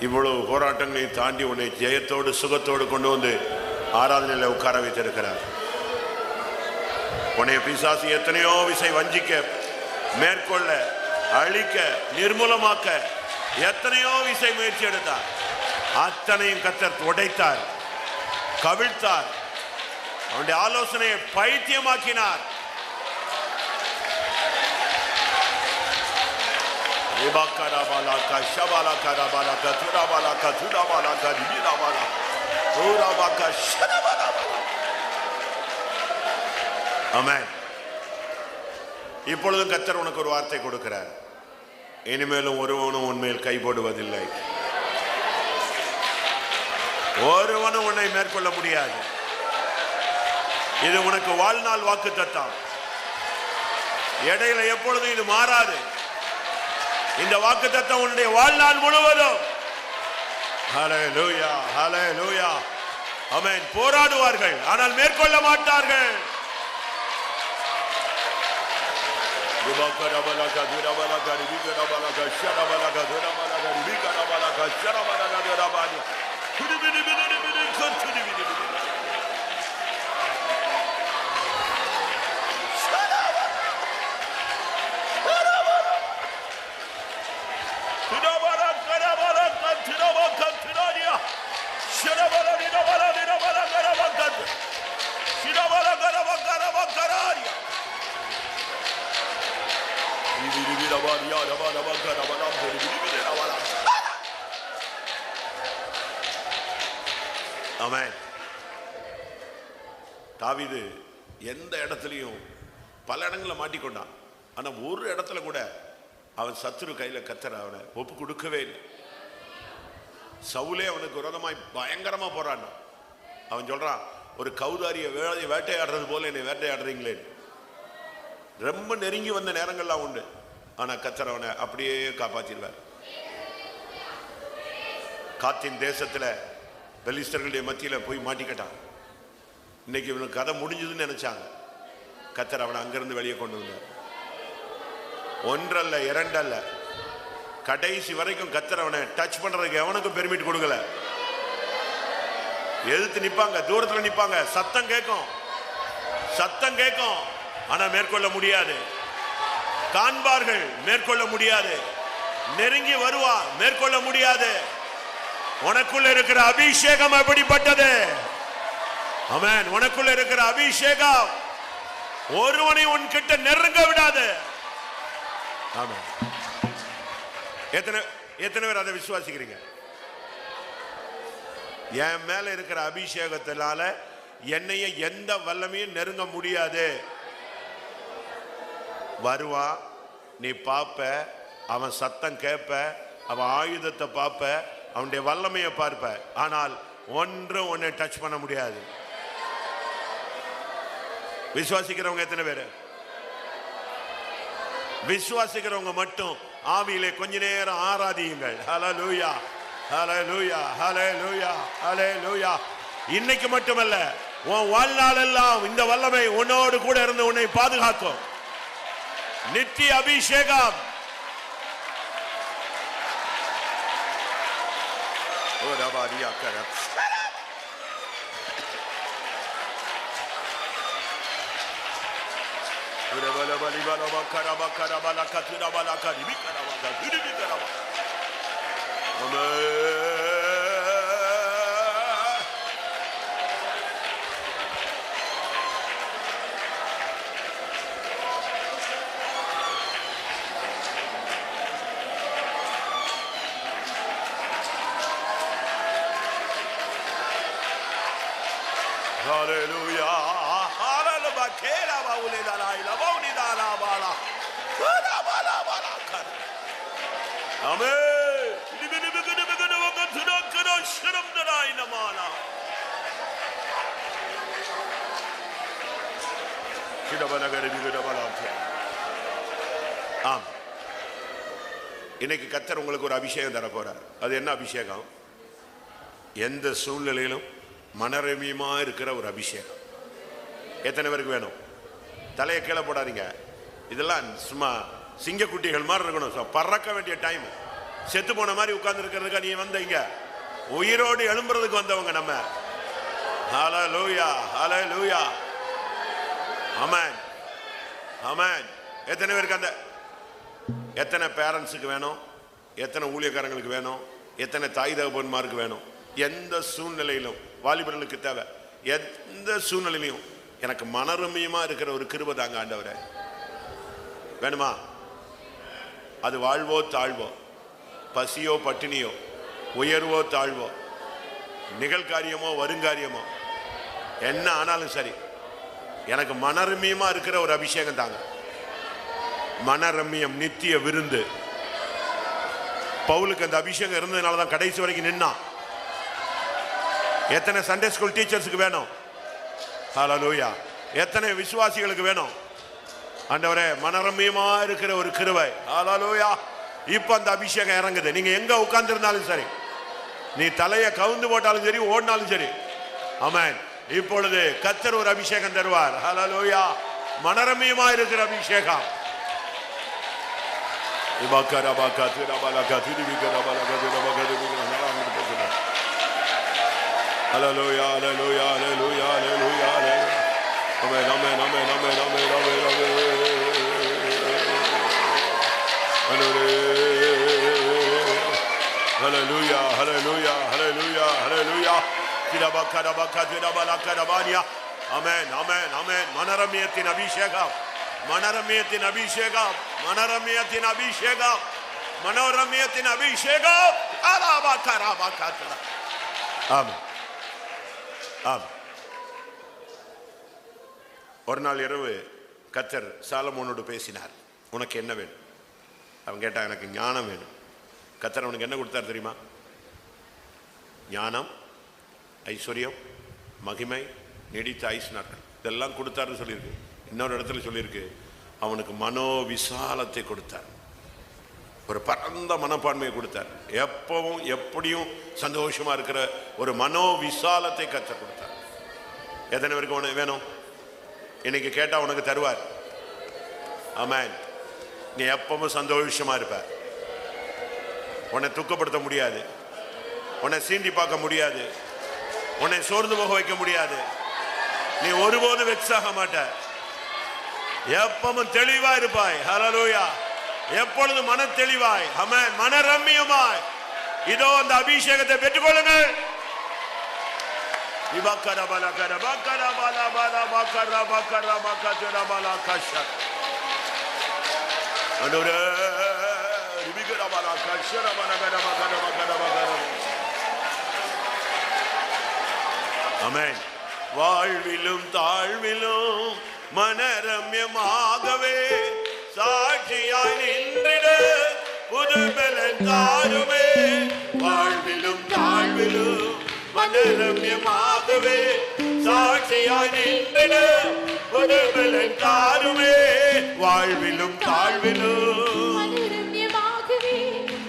இவ்வளவு போராட்டங்களை தாண்டி உன்னை ஜெயத்தோடு சுகத்தோடு கொண்டு வந்து ஆராதனையில உட்கார வைத்திருக்கிறார். உன்னை பிசாசு எத்தனையோ விசை வஞ்சிக்க, மேற்கொள்ள, அழிக்க, நிர்மூலமாக்க எத்தனையோ விசை முயற்சி எடுத்தார். அத்தனையும் கர்த்தர் உடைத்தார், கவிழ்த்தார். அவனுடைய ஆலோசனையை பைத்தியமாக்கினார். ஆமென். இப்பொழுதும் கர்த்தர் உனக்கு ஒரு வார்த்தை கொடுக்கிறார். இனிமேலும் ஒருவனும் உன்மேல் கை போடுவதில்லை, ஒருவனும் உன்னை மேற்கொள்ள முடியாது. இது உனக்கு வாழ்நாள் வாக்கு தத்தம். இடையில எப்பொழுதும் இது மாறாது. இந்த வாக்கு தத்தம் உன்னுடைய வாழ்நாள் முழுவதும். ஹல்லேலூயா, ஹல்லேலூயா. ஆமென். போராடுவார்கள், ஆனால் மேற்கொள்ள மாட்டார்கள். ஆமென். தாவீது எந்த இடத்துலையும் பல இடங்களில் மாட்டிக்கொண்டான். ஆனா ஒரு இடத்துல கூட அவன் சத்துரு கையில கர்த்தர் அவனை ஒப்பு கொடுக்கவே இல்லை. சவுலே அவனுக்கு விரோதமாய் பயங்கரமா போராடினான். அவன் சொல்றான், ஒரு கௌதாரிய வேட்டையாடுறது போல என்னை வேட்டையாடுறீங்களே. ரொம்ப நெருங்கி வந்த நேரங்கள்லாம் உண்டு. ஆனா கர்த்தர் அவனை அப்படியே காப்பாத்திடுவார். காத்தின் தேசத்துல பெலிஸ்தர்களுடைய மத்தியில போய் மாட்டிக்கிட்டான். இன்னைக்கு இவனுக்கு கதை முடிஞ்சதுன்னு நினைச்சாங்க. கர்த்தர் அவனை அங்கிருந்து வெளியே கொண்டு வந்தார். ஒன்றல்ல, இரண்டல்ல, கடைசி வரைக்கும் கர்த்தர் அவனை டச் பண்றதுக்கு எவனுக்கும் பெர்மிட் கொடுக்கல. எதிர்த்து நிப்பாங்க, தூரத்துல நிப்பாங்க, சத்தம் கேட்கும், சத்தம் கேட்கும், ஆனா மேற்கொள்ள முடியாது. காண்பார்கள், மேற்கொள்ள முடியாது. நெருங்கி வருவா, மேற்கொள்ள முடியாது. உனக்குள்ள இருக்கிற அபிஷேகம் அப்படிப்பட்டது. ஆமென். உனக்குள்ள இருக்கிற அபிஷேகம் ஒருவனை உன்கிட்ட நெருங்க விடாது. ஆமென். எத்தனை பேர் அதை விசுவாசிக்கிறீங்க? என் மேல இருக்கிற அபிஷேகத்தினால என்னைய எந்த வல்லமையும் நெருங்க முடியாது. வருவா, நீ பாப்ப, அவன் சத்தம் கேட்ப, அவன் ஆயுதத்தை பார்ப்ப, அவனுடைய வல்லமையை பார்ப்ப, ஆனால் ஒன்றும் உன்னை டச் பண்ண முடியாது. விசுவாசிக்கிறவங்க எத்தனை பேரு? விசுவாசிக்கிறவங்க மட்டும் ஆவியிலே கொஞ்ச நேரம் ஆராதியுங்கள். ஹல்லேலூயா, ஹல்லேலூயா, ஹல்லேலூயா, ஹல்லேலூயா. இன்னைக்கு மட்டுமல்ல, உன் வாழ்நாள் எல்லாம் இந்த வல்லமை உன்னோடு கூட இருந்து உன்னை பாதுகாக்கும். நித்திய அபிஷேகம். ஓ ரபாரியா கர Amen. Hallelujah. இன்னைக்கு கர்த்தர் உங்களுக்கு ஒரு அபிஷேகம் தர போறார். அது என்ன அபிஷேகம்? எந்த சூழ்நிலையிலும் மனரமியமா இருக்கிற ஒரு அபிஷேகம். எத்தனை பேருக்கு வேணும்? தலையை கீழே போடாதீங்க. இதெல்லாம் சும்மா சிங்கக்குட்டிகள் மாதிரி இருக்கணும். பறக்க வேண்டிய டைம். செத்து போன மாதிரி உட்கார்ந்து இருக்கிறதுக்கா நீ வந்தீங்க? உயிரோடு எழும்புறதுக்கு வந்தவங்க நம்ம. ஹல்லேலூயா, ஹல்லேலூயா, ஆமென், ஆமென். எத்தனை பேருக்கு அந்த எத்தனை பேரண்ட்ஸுக்கு வேணும்? எத்தனை ஊழியக்காரங்களுக்கு வேணும்? எத்தனை தாய் தகப்பன்மாருக்கு வேணும்? எந்த சூழ்நிலையிலும் வாலிபர்களுக்கு தேவை. எந்த சூழ்நிலையிலும் எனக்கு மனரமியமா இருக்கிற ஒரு கிருபை தாங்க ஆண்டவரே. வேணுமா? அது வாழ்வோ தாழ்வோ, பசியோ பட்டினியோ, உயர்வோ தாழ்வோ, நிகழ்காரியமோ வருங்காரியமோ, என்ன ஆனாலும் சரி, எனக்கு மனரமியமா இருக்கிற ஒரு அபிஷேகம் தாங்க. மனரமியம், நித்திய விருந்து. பவுலுக்கு அந்த அபிஷேகம் இருந்ததுனால தான் கடைசி வரைக்கும் நின்னான். எத்தனை சண்டே ஸ்கூல் டீச்சர்ஸுக்கு வேணும்? ஹல்லேலூயா. எத்தனை விசுவாசிகளுக்கு வேணும்? ஆண்டவரே, மனரமியமா இருக்கிற ஒரு கிருபை. ஹல்லேலூயா. இப்ப அந்த அபிஷேகம் இறங்குது. நீங்க எங்க உட்கார்ந்து இருந்தாலும் சரி, நீ தலையை கவுந்து போட்டாலும் சரி, ஓடினாலும் சரி, ஆமென். இப்பொழுது கர்த்தர் ஒரு அபிஷேகம் தருவார். ஹல்லேலூயா. மனரமியமா இருக்கிற அபிஷேகம். Hallelujah, hallelujah, hallelujah, hallelujah, hallelujah. Amen, amen, amen, amen, amen, amen, hallelujah, hallelujah, hallelujah, hallelujah. Amen, amen, amen. மனரமியத்தின் அபிஷேகம், மனரமியத்தின் அபிஷேகம், மனரமியத்தின் அபிஷேகம், மனோரமியத்தின் அபிஷேகம். ஆமென். ஒரு நாள் இரவு கர்த்தர் சாலமோனோடு பேசினார். உனக்கு என்ன வேணும்? அவன் கேட்டான், எனக்கு ஞானம் வேணும். கர்த்தர் அவனுக்கு என்ன கொடுத்தார் தெரியுமா? ஞானம், ஐஸ்வர்யம், மகிமை, நீடித்த ஆயுசு நாட்கள், இதெல்லாம் கொடுத்தாருன்னு சொல்லியிருக்கு. இன்னொரு இடத்துல சொல்லியிருக்கு, அவனுக்கு மனோ விசாலத்தை கொடுத்தார். ஒரு பரந்த மனப்பான்மையை கொடுத்தார். எப்பவும் எப்படியும் சந்தோஷமா இருக்கிற ஒரு மனோ விசாலத்தை கர்த்தர் கொடுத்தார். எத்தனை பேருக்கு உனக்கு வேணும்? இன்னைக்கு கேட்டா உனக்கு தருவார். ஆமென். நீ எப்பவும் சந்தோஷமா இருப்ப. உன்னை துக்கப்படுத்த முடியாது, உன்னை சீண்டி பார்க்க முடியாது, உன்னை சோர்ந்து போக வைக்க முடியாது. நீ ஒருபோதும் வெக்ஸாக மாட்ட. எப்பவும் தெளிவா இருப்பாய். ஹல்லேலூயா. எப்பொழுது மன தெளிவாய், ஆமென், மனரம்மியமாய். இதோ அந்த அபிஷேகத்தை பெற்றுக்கொள்ளுங்கள். ஆமென். வாழ்விலும் தாழ்விலும் மனரம்யமாகவே சாட்சியாய் நின்றிட புது பலன் தாருமே. வாழ்விலும் தாழ்விலும் மனரம்யமாகவே சாட்சியாய் நின்றிட புது பலன் தாருமே. வாழ்விலும் தாழ்விலும் மனரம்யமாகவே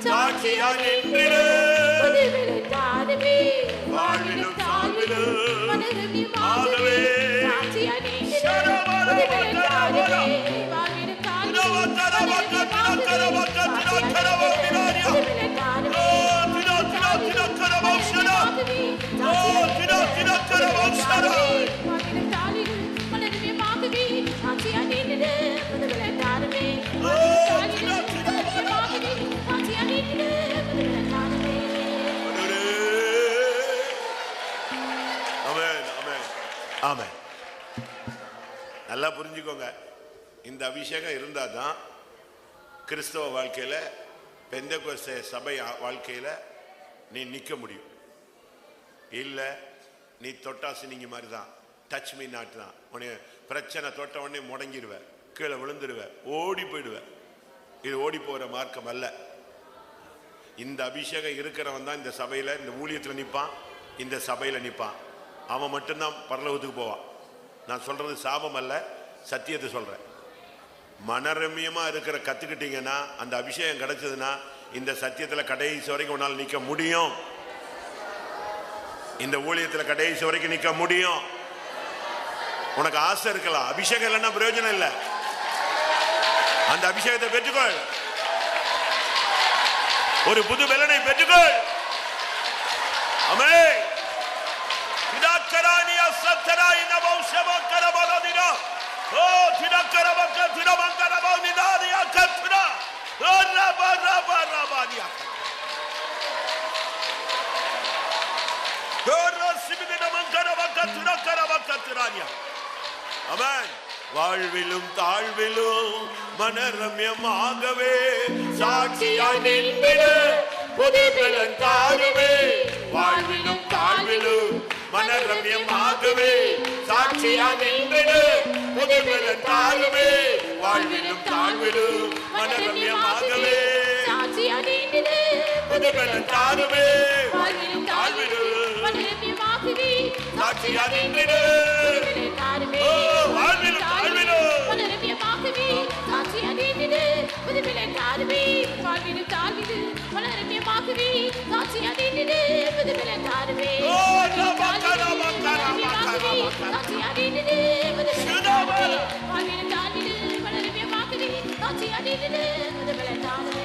சாட்சியாய் நின்றிட புது பலன் தாருமே. வாழ்விலும் தாழ்விலும் ஆகவே ஆமென். நல்லா புரிஞ்சுக்கோங்க, இந்த அபிஷேகம் இருந்தால் தான் கிறிஸ்தவ வாழ்க்கையில், பெந்தெகோஸ்தே சபை வாழ்க்கையில் நீ நிற்க முடியும். இல்லை நீ தொட்டாசு நீங்க மாதிரி தான், டச் மீ நாட்டு தான். உன்னை பிரச்சனை தொட்ட உடனே முடங்கிடுவ, கீழே விழுந்துடுவ, ஓடி போயிடுவ. இது ஓடி போகிற மார்க்கம் அல்ல. இந்த அபிஷேகம் இருக்கிறவன் தான் இந்த சபையில், இந்த ஊழியத்தில் நிற்பான், இந்த சபையில் நிற்பான். அவன் மட்டும்தான் பரலோகத்துக்கு போவான். நான் சொல்றது சாபம் அல்ல, சத்தியத்தை சொல்றேன். மனரம்யமா இருக்கிற கத்துக்கிட்டீங்கன்னா, அந்த அபிஷேகம் கிடைச்சதுன்னா, இந்த சத்தியத்தில் கடைசி வரைக்கும் உன்னால் நிற்க முடியும். இந்த ஊழியத்தில் கடைசி வரைக்கும் நிற்க முடியும். உனக்கு ஆசை இருக்கலாம், அபிஷேகம் இல்லைன்னா பிரயோஜனம் இல்லை. அந்த அபிஷேகத்தை பெற்றுக்கொள், ஒரு புது பலனை பெற்றுக்கொள். ஆமென். திடக்கரானியா சத்தராய் நபௌஷப கரபலதினா ஓ திடக்கரபக்க திடமங்கரப நிதானியா கத்ரா ஓ ரபரபரபானியா ஓ ரசிபிதின மங்கரபக்க திடக்கரபக்க திரானியா. ஆமென். வாழ்விலும் தாழ்விலும் மனரம்யமாகவே சாட்சியாய் நின்றிடு, புதுபலன் தாருமே. வாழ்விலும் தாழ்விலும் மனரம்யமாகவே சாட்சியாய் நின்றிடு, புதுபலன் தாருமே. வாழ்விலும் தாழ்விலும் மனரம்யமாகவே சாட்சியாய் நின்றிடு, புதுபலன் தாருமே. வாழ்விலும் தாழ்விலும் மனரம்யமாகவே சாட்சியாய் நின்றிடு, புதுபலன் தாருமே. வாழ்விலும் தாழ்விலும் மனரம்யமாகவே சாட்சியாய் நின்றிடு, புதுபலன் தாருமே. வாழ்விலும் தாழ்விலும் மனரம்யமாகவே சாட்சியாய் நின்றிடு, புதுபலன் தாருமே.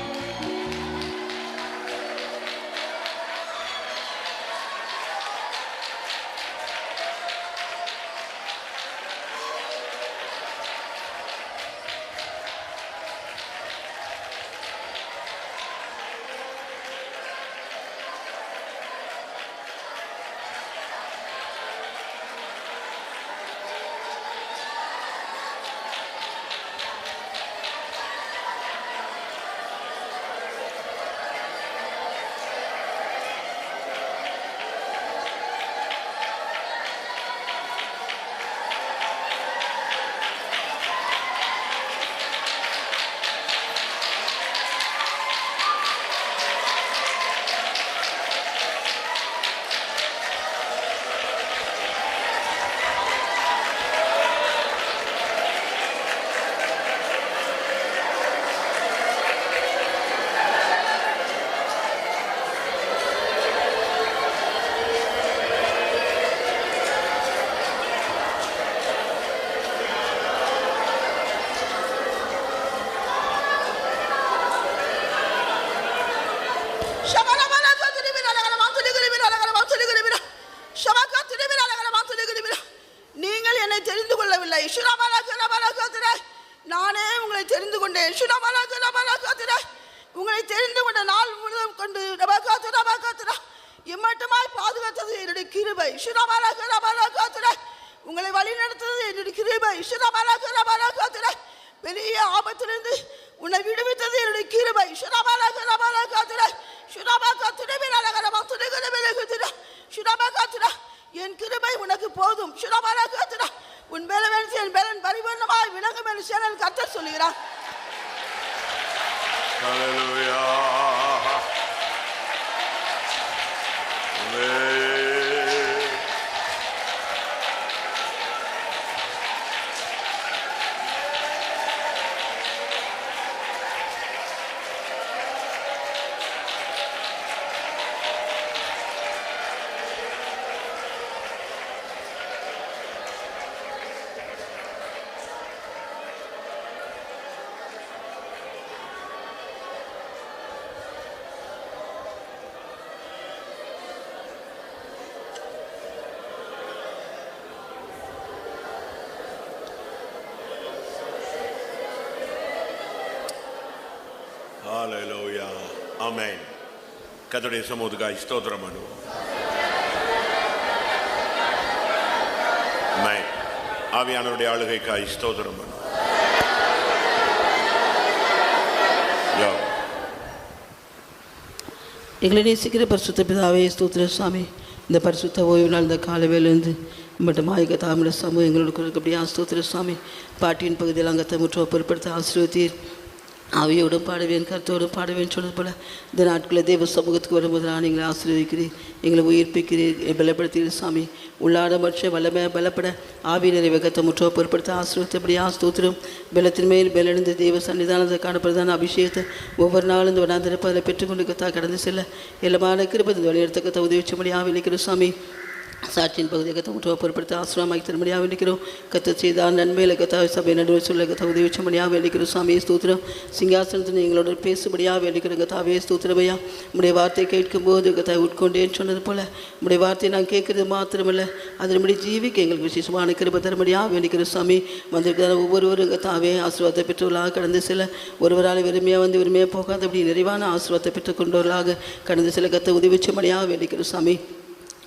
நீங்கள் என்னை தெரிந்து கொள்ளவில்லை, நானே உங்களை தெரிந்து கொண்டேன். உங்களை தெரிந்து கொண்ட நாள் முழுவதும் கொண்டு இம்மட்டுமாய் பாதுகாத்தது என்னுடைய கிருபை. உங்களை வழி நடத்தது என்னுடைய கிருபை. பெரிய ஆபத்திலிருந்து உன்னை விடுவித்தது என்னுடைய கிருபை. என் கிருபை உனக்கு போதும். உன் பலன் என் பலன் பரிபூர்ணமாய் விளங்கும் என்று சேனல் கர்த்தர் சொல்லுகிறார். ஹல்லேலூயா. ஹalleluya ஆமென். கர்த்தருடைய சமூகத்துக்காய் ஸ்தோத்திரம் பண்ணுவோம். ஆமென். ஆவியானவருடைய ஆளுகைக்காய் ஸ்தோத்திரம் பண்ணுவோம். யோ எங்களை நேசிக்கிற பரிசுத்த பிதாவே ஸ்தோத்திர சுவாமி, இந்த பரிசுத்த ஓய்வு நாள் இந்த காலவேலேருந்து மட்டும் மாயக தாமிர சமூகம் எங்களோட அப்படியே ஸ்தோத்திர சுவாமி. பாட்டியின் பகுதியில் அங்கத்தை முற்றுவ பொருட்படுத்த ஆசீர்வதித்தீர். ஆவியோடும் பாடுவேன், கருத்தோடும் பாடுவேன் சொன்னது போல இந்த நாட்களில் தேவ சமூகத்துக்கு வரும்போது நான் எங்களை ஆசீர்வதிக்கிறேன், எங்களை உயிர்ப்பிக்கிறீர், பலப்படுத்துகிறீர் சாமி. உள்ளாட மற்ற வல்லமை பலப்பட ஆவி நிறைய கத்தை முற்றுவ பொருட்படுத்த ஆசீர்வதித்தபடியா ஸ்தோத்திரம். பலத்தின் மேல் பலனிந்த தேவ சன்னிதானத்தை காணப்படுதான அபிஷேகத்தை ஒவ்வொரு நாளும் இந்த வனாந்திரப்பதில் பெற்றுக்கொண்டு கத்தா கடந்து செல்ல எல்லாமான கிருபை இந்த வழியெடுத்த கத்தை உதவி வச்சபடியாக நிற்கிறோம் சாமி. சாட்சியின் பகுதியை கத்த முற்றுவ பொருட்படுத்த ஆசிரமாக்கி தரும்படியாக வேண்டிக்கிறோம். கத்த செய்தால் நன்மையில் கத்தா சபை நடுவில் சொல்ல கத்த உதவி வச்சபடியாக வேண்டிக்கிறோம் சாமியை ஸ்தோத்திரம். சிங்காசனத்தில் எங்களோட பேசுபடியாக வேண்டிக்கிறோம் கத்தாவே ஸ்தோத்திரமையா. உடைய வார்த்தையை கேட்கும்போது கத்தா உட்கொண்டேன்னு சொன்னது போல் உடைய வார்த்தையை நான் கேட்கறது மாத்திரமல்ல அதன்படி ஜீவிக்க எங்களுக்கு விசேஷமான கிருபை தரும்படியாக வேண்டிக்கிறோம் சாமி. வந்திருக்கிற ஒவ்வொருவரும் கத்தாவே ஆசீர்வாதத்தை பெற்றவர்களாக கடந்து செல்ல, ஒருவரால் வெறுமையாக வந்து வெறுமையாக போகாத அப்படி நிறைவான ஆசீர்வாதத்தை பெற்றுக்கொண்டவர்களாக கடந்து செல்ல கத்த உதவி வச்சபடியாக வேண்டிக்கிறோம் சாமி.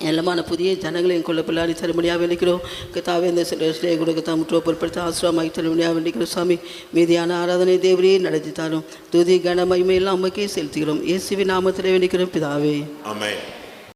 எல்லாமான புதிய ஜனங்களையும் கொள்ள பிள்ளாடி தரும்படியாக வேண்டிக்கிறோம் கத்தாவே. இந்த சில கூட கத்தா முற்றுவ பொருட்படுத்த ஆசிரமாகி தரும்படியாக வேண்டிக்கிறோம் சாமி. மீதியான ஆராதனை தேவரையே நடத்தி தாரும். துதி கன மகிமையெல்லாம் அம்மக்கே செலுத்துகிறோம். இயேசுவின் நாமத்திலே வேண்டிக்கிறோம் பிதாவே. ஆமென்.